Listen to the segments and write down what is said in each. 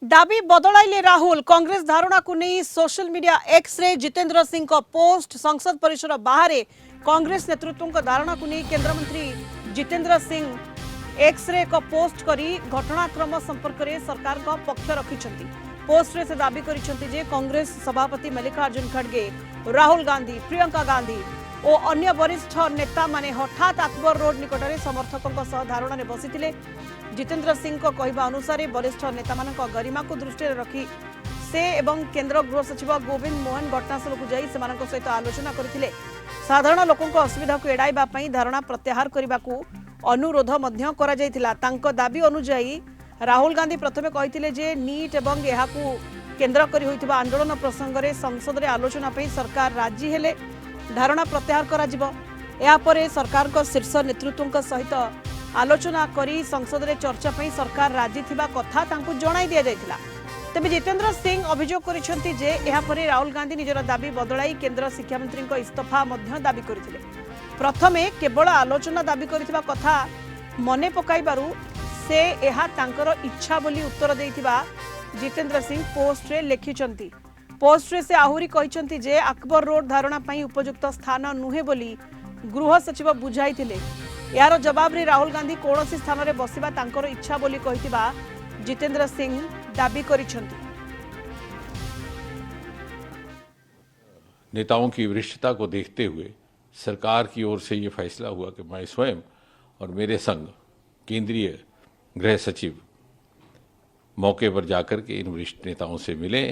दाबी बदलाइले राहुल कांग्रेस धारणा को नहीं social media X ray Jitendra Singh को पोस्ट संसद परिसर बाहर कांग्रेस नेतृत्व को धारणा को नहीं केंद्र मंत्री जितेंद्र सिंह एक्स रे को पोस्ट करी घटनाक्रम संपर्क में सरकार को पक्ष रखिछंती। पोस्ट रे से दाबी करिछंती जे कांग्रेस सभापति मल्लिकार्जुन खड़गे राहुल गांधी प्रियंका गांधी और अन्य वरिष्ठ नेता माने हठात अकबर रोड निकटरे समर्थकों सह धारणा में बसिथिले। जितेंद्र सिंह को कहवा अनुसार वरिष्ठ नेता मान गरिमा को दृष्टि रखी से एवं केंद्र गृह सचिव गोविंद मोहन घटनास्थल को जाई सेमानक सहित आलोचना करथिले। साधारण लोकों को असुविधा को एड़ाइबा पई धारणा प्रत्याहार करने को अनुरोध मध्य करा जायतिला। तांको दाबी अनुसार राहुल गांधी प्रथमे कहिथिले जे नीट एवं एहाकू केंद्र करी होइतिबा आंदोलन प्रसंग में संसद में आलोचना पई सरकार राजी हेले धारणा प्रत्याहार करा जिवो। या परे सरकार को शीर्ष नेतृत्व सहित आलोचना करी संसद में चर्चा पई सरकार राजी थिबा कथा तांकु जणाई दिया जायतिला। तबे जितेंद्र सिंह अभियोग करिसेंती जे एहा परे राहुल गांधी निजर दाबी बदलाई केंद्र शिक्षा मंत्री को इस्तीफा मध्य दाबी करथिले। प्रथमे केवल आलोचना दाबी करथिबा कथा मने पकाइबारु से एहा तांकर इच्छा बोली उत्तर देइथिबा जितेंद्र सिंह पोस्ट रे लिखिचंती। पोस्ट रे से आहुरी कहिचंती जे अकबर रोड धारणा पई उपयुक्त स्थान नुहे बोली गृह सचिव बुझाइथिले। यार जवाब रे राहुल गांधी कौन सी स्थान में बसिबा तांकर इच्छा बोली कहितिबा जितेंद्र सिंह दाबी करिसेंती। नेताओं की वरिष्ठता को देखते हुए सरकार की ओर से ये फैसला हुआ कि मैं स्वयं और मेरे संग केंद्रीय गृह सचिव मौके पर जाकर के इन वरिष्ठ नेताओं से मिले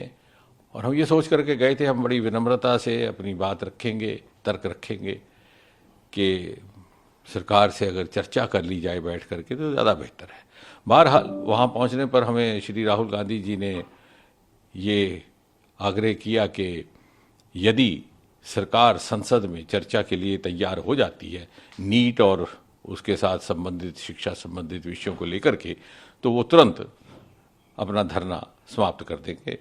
और हम ये सोच करके गए थे हम बड़ी विनम्रता से अपनी बात रखेंगे, तर्क रखेंगे कि सरकार से अगर चर्चा कर ली जाए बैठ करके तो ज़्यादा बेहतर है। बहरहाल वहाँ पहुँचने पर हमें श्री राहुल गांधी जी ने ये आग्रह किया कि यदि सरकार संसद में चर्चा के लिए तैयार हो जाती है नीट और उसके साथ संबंधित शिक्षा संबंधित विषयों को लेकर के तो वो तुरंत अपना धरना समाप्त कर देंगे।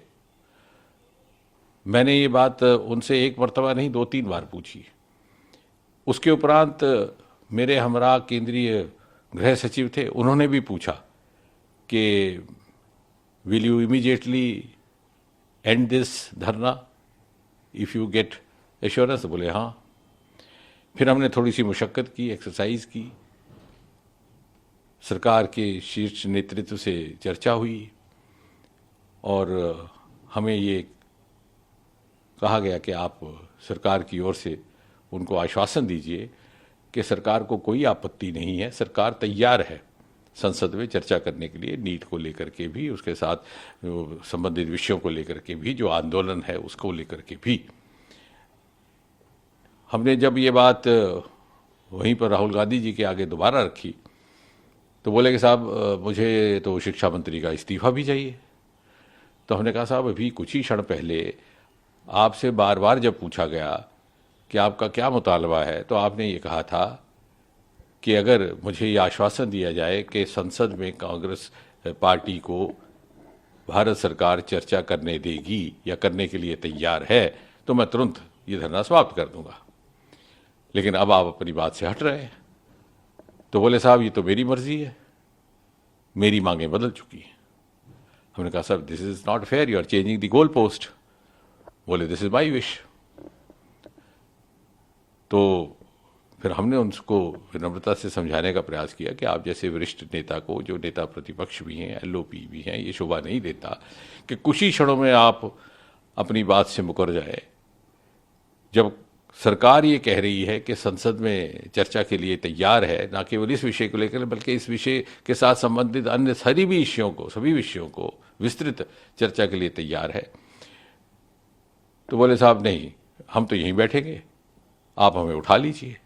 मैंने ये बात उनसे एक मर्तबा नहीं 2-3 बार पूछी। उसके उपरांत मेरे हमरा केंद्रीय गृह सचिव थे, उन्होंने भी पूछा कि will you immediately and this धरना इफ़ यू गेट एश्योरेंस। बोले हाँ। फिर हमने थोड़ी सी मुशक्क़त की, एक्सरसाइज की, सरकार के शीर्ष नेतृत्व से चर्चा हुई और हमें ये कहा गया कि आप सरकार की ओर से उनको आश्वासन दीजिए कि सरकार को कोई आपत्ति नहीं है, सरकार तैयार है संसद में चर्चा करने के लिए नीट को लेकर के भी, उसके साथ संबंधित विषयों को लेकर के भी, जो आंदोलन है उसको लेकर के भी। हमने जब ये बात वहीं पर राहुल गांधी जी के आगे दोबारा रखी तो बोले कि साहब मुझे तो शिक्षा मंत्री का इस्तीफा भी चाहिए। तो हमने कहा साहब अभी कुछ ही क्षण पहले आपसे बार बार जब पूछा गया कि आपका क्या मुतालबा है तो आपने ये कहा था कि अगर मुझे ये आश्वासन दिया जाए कि संसद में कांग्रेस पार्टी को भारत सरकार चर्चा करने देगी या करने के लिए तैयार है तो मैं तुरंत ये धरना समाप्त कर दूंगा। लेकिन अब आप अपनी बात से हट रहे हैं। तो बोले साहब ये तो मेरी मर्जी है, मेरी मांगें बदल चुकी हैं। हमने कहा sir this is not fair, you are changing the goal post. बोले दिस इज माई विश। तो फिर हमने उनको विनम्रता से समझाने का प्रयास किया कि आप जैसे वरिष्ठ नेता को, जो नेता प्रतिपक्ष भी हैं, एलओपी भी हैं, ये शोभा नहीं देता कि कुछ ही क्षणों में आप अपनी बात से मुकर जाए। जब सरकार ये कह रही है कि संसद में चर्चा के लिए तैयार है, ना केवल इस विषय को लेकर बल्कि इस विषय के साथ संबंधित अन्य सभी विषयों को विस्तृत चर्चा के लिए तैयार है, तो बोले साहब नहीं, हम तो यहीं बैठेंगे, आप हमें उठा लीजिए।